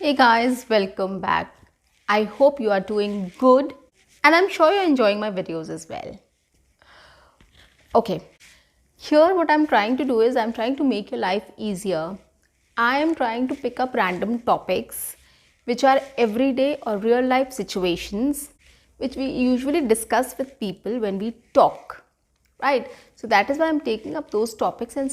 Hey guys, welcome back. I hope you are doing good and I'm sure you're enjoying my videos as well. Okay, here what I'm trying to do is I'm trying to make your life easier. I am trying to pick up random topics which are everyday or real life situations which we usually discuss with people when we talk, right? So that is why I'm taking up those topics and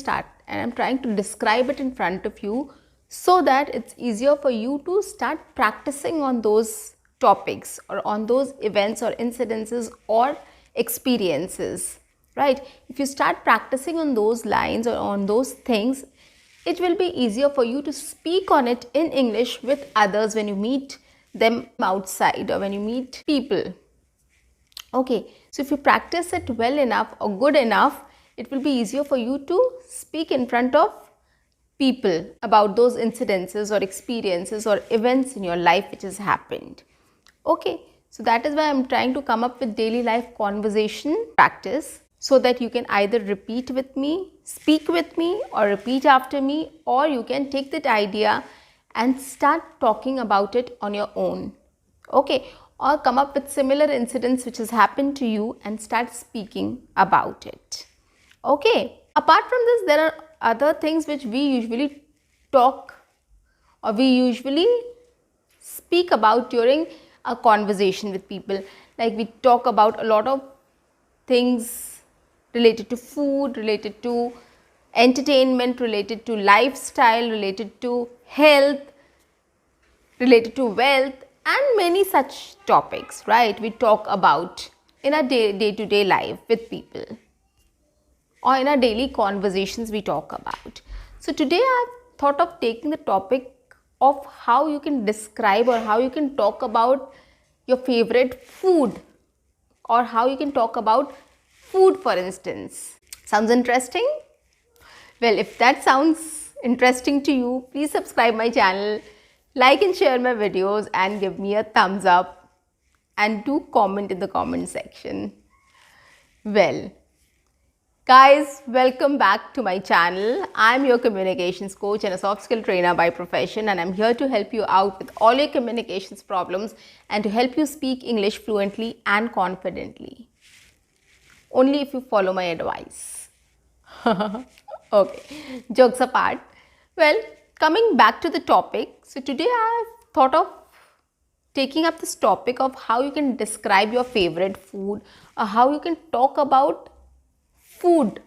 I'm trying to describe it in front of you so that it's easier for you to start practicing on those topics or on those events or incidences or experiences, right? If you start practicing on those lines or on those things, it will be easier for you to speak on it in English with others when you meet them outside or when you meet people. Okay, so if you practice it well enough or good enough, it will be easier for you to speak in front of people about those incidences or experiences or events in your life which has happened. Okay, so that is why I'm trying to come up with daily life conversation practice so that you can either repeat with me, speak with me, or repeat after me, or you can take that idea and start talking about it on your own. Okay, or come up with similar incidents which has happened to you and start speaking about it. Okay, apart from this, there are other things which we usually talk or we usually speak about during a conversation with people. Like we talk about a lot of things related to food, related to entertainment, related to lifestyle, related to health, related to wealth, and many such topics, right? We talk about in our day to day life with people or in our daily conversations we talk about. So today I've thought of taking the topic of how you can describe or how you can talk about your favorite food or how you can talk about food, for instance. Sounds interesting? Well, if that sounds interesting to you, please subscribe my channel, like and share my videos and give me a thumbs up and do comment in the comment section. Well, guys, welcome back to my channel. I'm your communications coach and a soft skill trainer by profession, and I'm here to help you out with all your communications problems and to help you speak English fluently and confidently. Only if you follow my advice. Okay, jokes apart. Well, coming back to the topic, so today I've thought of taking up this topic of how you can describe your favorite food or how you can talk about food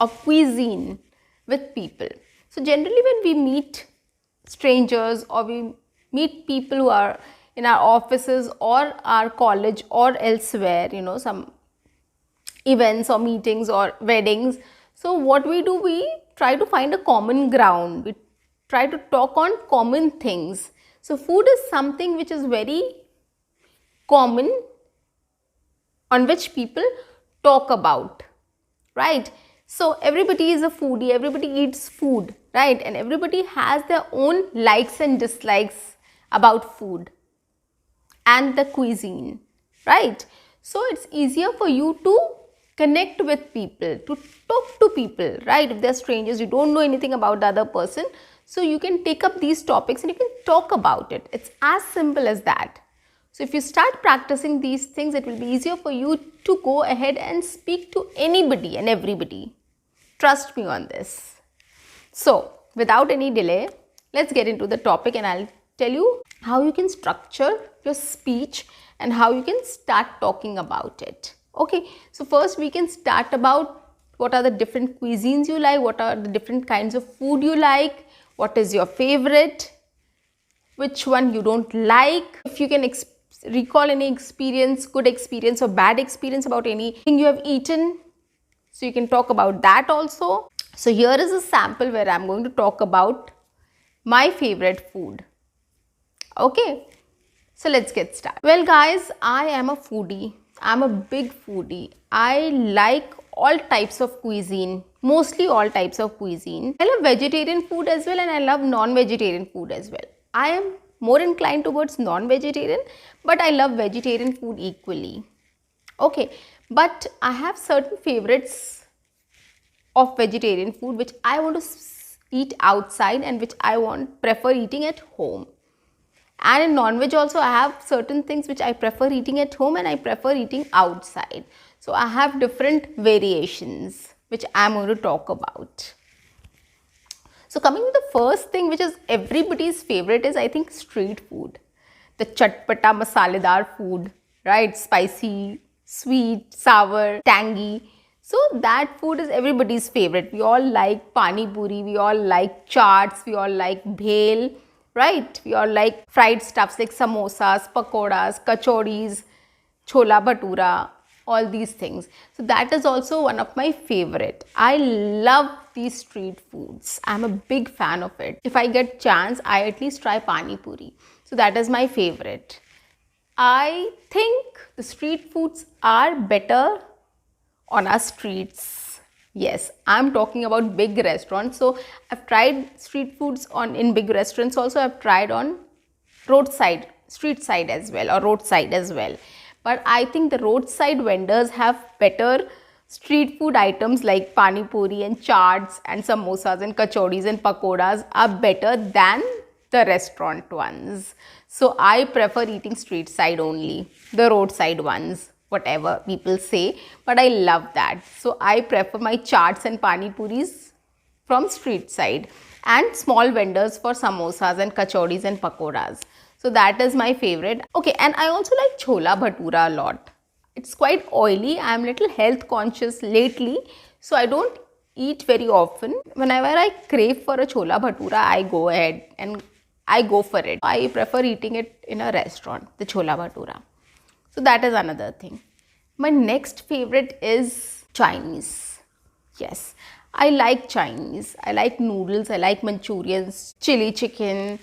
or cuisine with people. So generally when we meet strangers or we meet people who are in our offices or our college or elsewhere, some events or meetings or weddings. So what we do, we try to find a common ground. We try to talk on common things. So food is something which is very common on which people talk about, right? So everybody is a foodie, everybody eats food, right? And everybody has their own likes and dislikes about food and the cuisine, right? So it's easier for you to connect with people, to talk to people, right? If they're strangers, you don't know anything about the other person, so you can take up these topics and you can talk about it. It's as simple as that. So if you start practicing these things, it will be easier for you to go ahead and speak to anybody and everybody. Trust me on this. So without any delay, let's get into the topic and I'll tell you how you can structure your speech and how you can start talking about it. Okay, so first we can start about what are the different cuisines you like, what are the different kinds of food you like, what is your favorite, which one you don't like. If you can recall any experience, good experience or bad experience about anything you have eaten, so you can talk about that also. So here is a sample where I'm going to talk about my favorite food. Okay, so let's get started. Well guys, I am a foodie. I'm a big foodie. I like all types of cuisine, mostly all types of cuisine. I love vegetarian food as well and I love non-vegetarian food as well. I am more inclined towards non-vegetarian, but I love vegetarian food equally. Okay, but I have certain favorites of vegetarian food which I want to eat outside and which I prefer eating at home. And in non-veg also I have certain things which I prefer eating at home and I prefer eating outside. So I have different variations which I am going to talk about. So coming to the first thing which is everybody's favorite is I think street food. The chatpata masaledar food, right? Spicy, sweet, sour, tangy. So that food is everybody's favorite. We all like pani puri, we all like chaats, we all like bhel, right? We all like fried stuffs like samosas, pakoras, kachoris, chola bhatura, all these things. So that is also one of my favorite. I love these street foods. I'm a big fan of it. If I get chance, I at least try pani puri. So that is my favorite. I think the street foods are better on our streets. Yes, I'm talking about big restaurants. So I've tried street foods in big restaurants also. I've tried on roadside, street side as well, or roadside as well. But I think the roadside vendors have better street food items like pani puri and chaats and samosas and kachoris and pakoras are better than the restaurant ones. So I prefer eating street side only, the roadside ones, whatever people say, but I love that. So I prefer my chaats and pani puris from street side and small vendors for samosas and kachoris and pakoras. So that is my favorite. Okay, and I also like chola bhatura a lot. It's quite oily. I'm little health conscious lately, so I don't eat very often. Whenever I crave for a chola bhatura, I go ahead and I go for it. I prefer eating it in a restaurant, the chola bhatura. So that is another thing. My next favorite is Chinese. Yes, I like Chinese. I like noodles, I like Manchurians, chili chicken,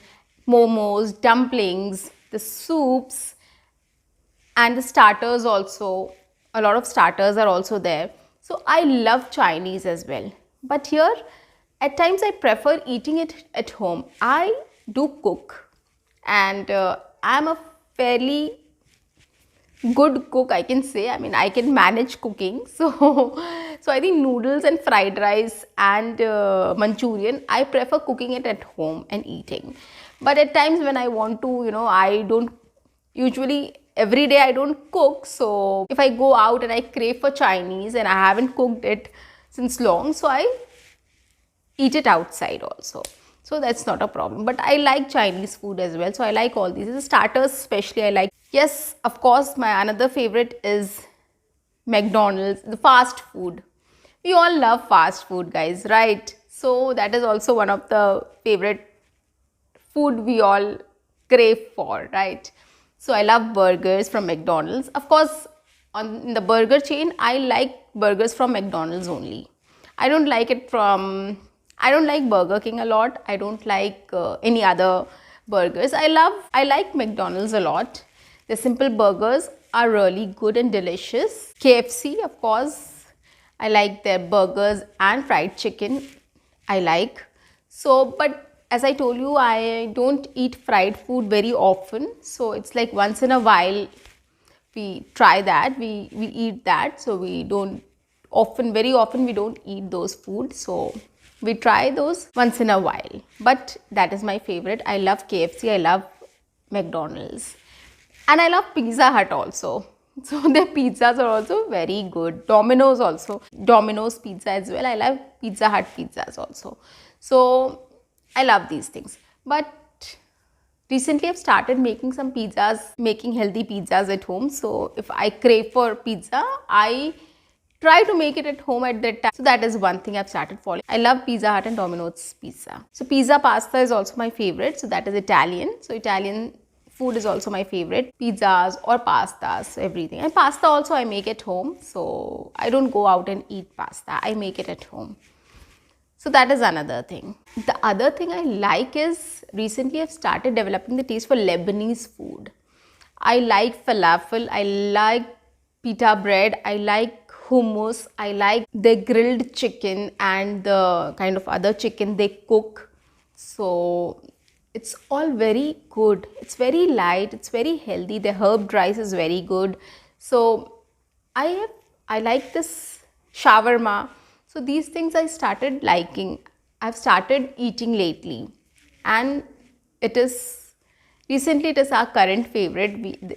momos, dumplings, the soups, and the starters also. A lot of starters are also there. So I love Chinese as well. But here, at times I prefer eating it at home. I do cook, and I'm a fairly good cook, I can say. I mean, I can manage cooking. So I think noodles and fried rice and Manchurian, I prefer cooking it at home and eating. But at times when I want to, I don't usually every day I don't cook. So if I go out and I crave for Chinese and I haven't cooked it since long, so I eat it outside also. So that's not a problem. But I like Chinese food as well. So I like all these. The starters especially I like. Yes, of course, my another favorite is McDonald's, the fast food. We all love fast food, guys, right? So that is also one of the favorite food we all crave for, right? So I love burgers from McDonald's. Of course, in the burger chain, I like burgers from McDonald's only. I don't like Burger King a lot. I don't like any other burgers. I like McDonald's a lot. The simple burgers are really good and delicious. KFC, of course, I like their burgers and fried chicken. I like. So, but as I told you, I don't eat fried food very often. So it's like once in a while we try that, we eat that. So we don't very often we don't eat those foods. So we try those once in a while. But that is my favorite. I love KFC, I love McDonald's. And I love Pizza Hut also. So their pizzas are also very good. Domino's also. Domino's pizza as well. I love Pizza Hut pizzas also. So I love these things. But recently I've started making some pizzas, making healthy pizzas at home. So if I crave for pizza, I try to make it at home at that time. So that is one thing I've started following. I love Pizza Hut and Domino's pizza. So pizza pasta is also my favorite. So that is Italian. So Italian food is also my favorite. Pizzas or pastas, everything. And pasta also I make at home. So I don't go out and eat pasta. I make it at home. So that is another thing. The other thing I like is recently I've started developing the taste for Lebanese food. I like falafel. I like pita bread. I like hummus. I like the grilled chicken and the kind of other chicken they cook. So it's all very good. It's very light. It's very healthy. The herb rice is very good. So I like this shawarma. So these things I started liking. I've started eating lately, and it is Recently, it is our current favorite.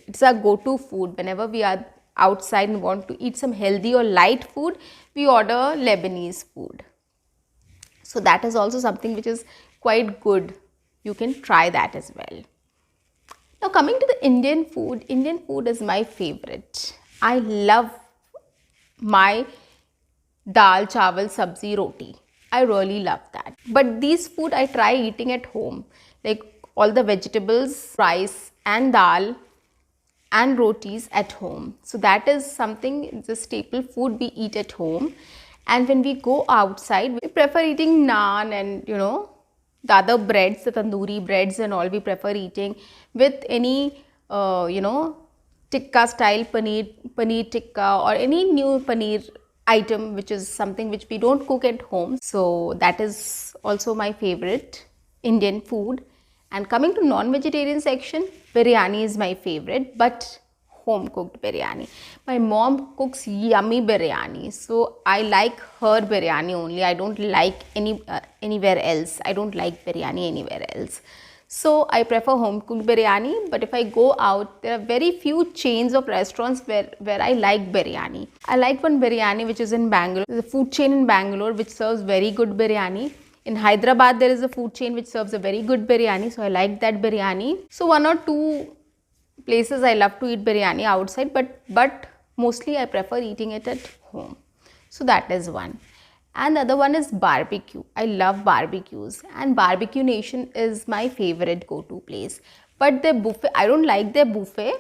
It's our go-to food. Whenever we are outside and want to eat some healthy or light food, we order Lebanese food. So that is also something which is quite good. You can try that as well. Now coming to the Indian food is my favorite. I love my dal, chawal, sabzi, roti. I really love that. But these food I try eating at home. Like all the vegetables, rice and dal and rotis at home. So that is something, it's a staple food we eat at home. And when we go outside, we prefer eating naan and the other breads, the tandoori breads and all, we prefer eating with any tikka style paneer tikka or any new paneer item, which is something which we don't cook at home. So that is also my favorite Indian food. And coming to non-vegetarian section, biryani is my favorite, but home cooked biryani. My mom cooks yummy biryani, so I like her biryani only. I don't like anywhere else. I don't like biryani anywhere else. So I prefer home cooked biryani. But if I go out, there are very few chains of restaurants where I like biryani. I like one biryani which is in Bangalore. There's a food chain in Bangalore which serves very good biryani. In Hyderabad, there is a food chain which serves a very good biryani, so I like that biryani. So one or two places I love to eat biryani outside, but mostly I prefer eating it at home. So that is one. And the other one is barbecue. I love barbecues, and Barbecue Nation is my favorite go-to place. But their buffet, I don't like their buffet.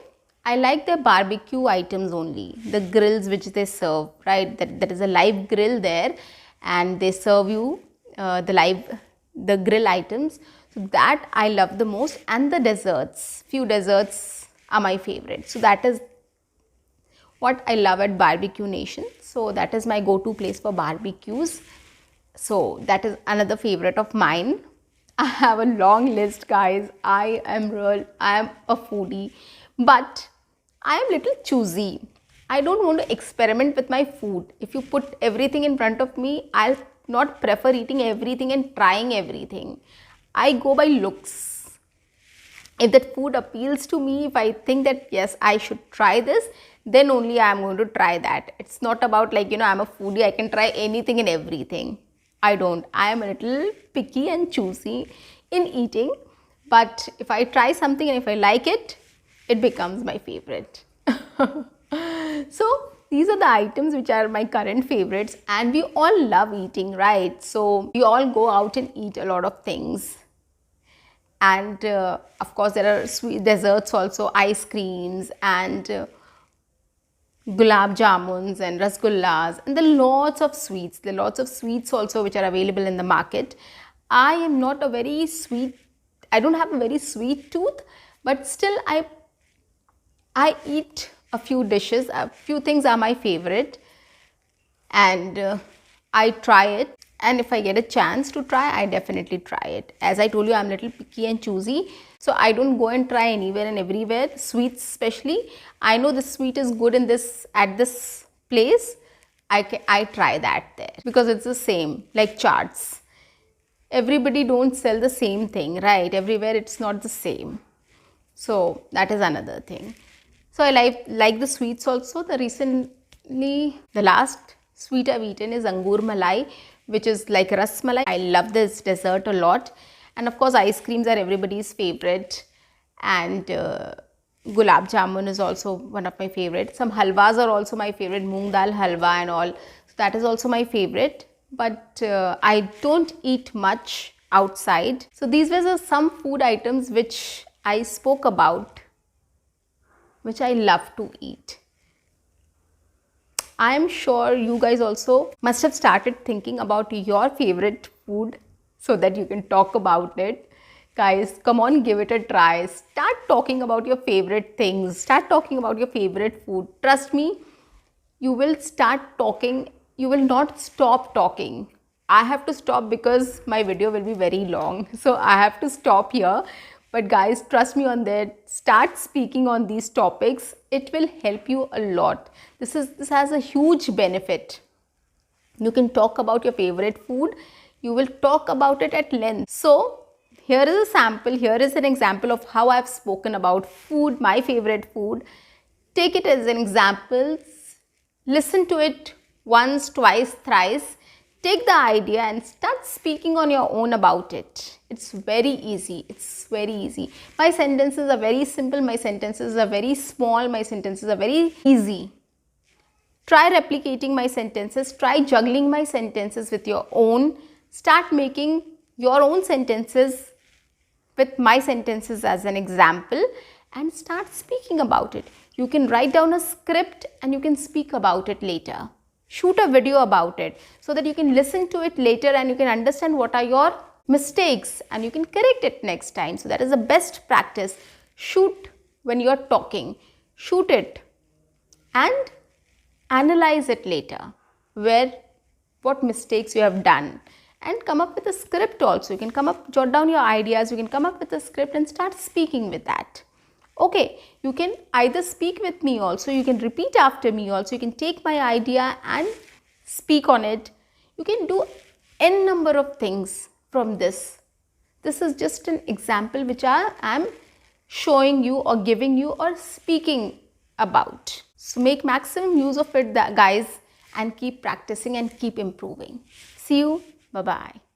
I like their barbecue items only, the grills which they serve, right? That is a live grill there, and they serve you the grill items. So that I love the most. And the desserts, few desserts are my favorite. So that is what I love at Barbecue Nation. So that is my go-to place for barbecues. So that is another favorite of mine. I have a long list, guys. I am a foodie, but I am little choosy. I don't want to experiment with my food. If you put everything in front of me, I'll not prefer eating everything and trying everything. I go by looks. If that food appeals to me, if I think that yes, I should try this, then only I am going to try that. It's not about like, I'm a foodie, I can try anything and everything. I don't. I am a little picky and choosy in eating. But if I try something and if I like it, it becomes my favorite. So these are the items which are my current favorites, and we all love eating, right? So we all go out and eat a lot of things. And of course, there are sweet desserts also, ice creams and gulab jamuns and rasgullas, and there are lots of sweets. There are lots of sweets also which are available in the market. I am not a very sweet, I don't have a very sweet tooth, but still I eat a few dishes. A few things are my favorite, and I try it. And if I get a chance to try, I definitely try it. As I told you, I'm a little picky and choosy, so I don't go and try anywhere and everywhere. Sweets especially, I know the sweet is good at this place, I try that there because it's the same, like charts. Everybody don't sell the same thing, right? Everywhere it's not the same. So that is another thing. So I like the sweets also. The last sweet I've eaten is Angur Malai, which is like Ras Malai. I love this dessert a lot. And of course, ice creams are everybody's favorite. And Gulab Jamun is also one of my favorites. Some halwas are also my favorite, Moong Dal Halwa and all. So that is also my favorite. But I don't eat much outside. So these were some food items which I spoke about, which I love to eat. I am sure you guys also must have started thinking about your favorite food so that you can talk about it. Guys, come on, give it a try. Start talking about your favorite things. Start talking about your favorite food. Trust me, you will start talking. You will not stop talking. I have to stop because my video will be very long. So I have to stop here. But guys, trust me on that. Start speaking on these topics. It will help you a lot. This has a huge benefit. You can talk about your favorite food. You will talk about it at length. So here is a sample, here is an example of how I've spoken about food, my favorite food. Take it as an example, listen to it once, twice, thrice. Take the idea and start speaking on your own about it. It's very easy. It's very easy. My sentences are very simple. My sentences are very small. My sentences are very easy. Try replicating my sentences. Try juggling my sentences with your own. Start making your own sentences with my sentences as an example and start speaking about it. You can write down a script and you can speak about it later. Shoot a video about it so that you can listen to it later and you can understand what are your mistakes and you can correct it next time. So that is the best practice. Shoot when you are talking. Shoot it and analyze it later, what mistakes you have done, and come up with a script also. You can come up, jot down your ideas, you can come up with a script and start speaking with that. Okay, you can either speak with me also, you can repeat after me also, you can take my idea and speak on it. You can do n number of things from this. This is just an example which I am showing you or giving you or speaking about. So make maximum use of it, guys, and keep practicing and keep improving. See you. Bye-bye.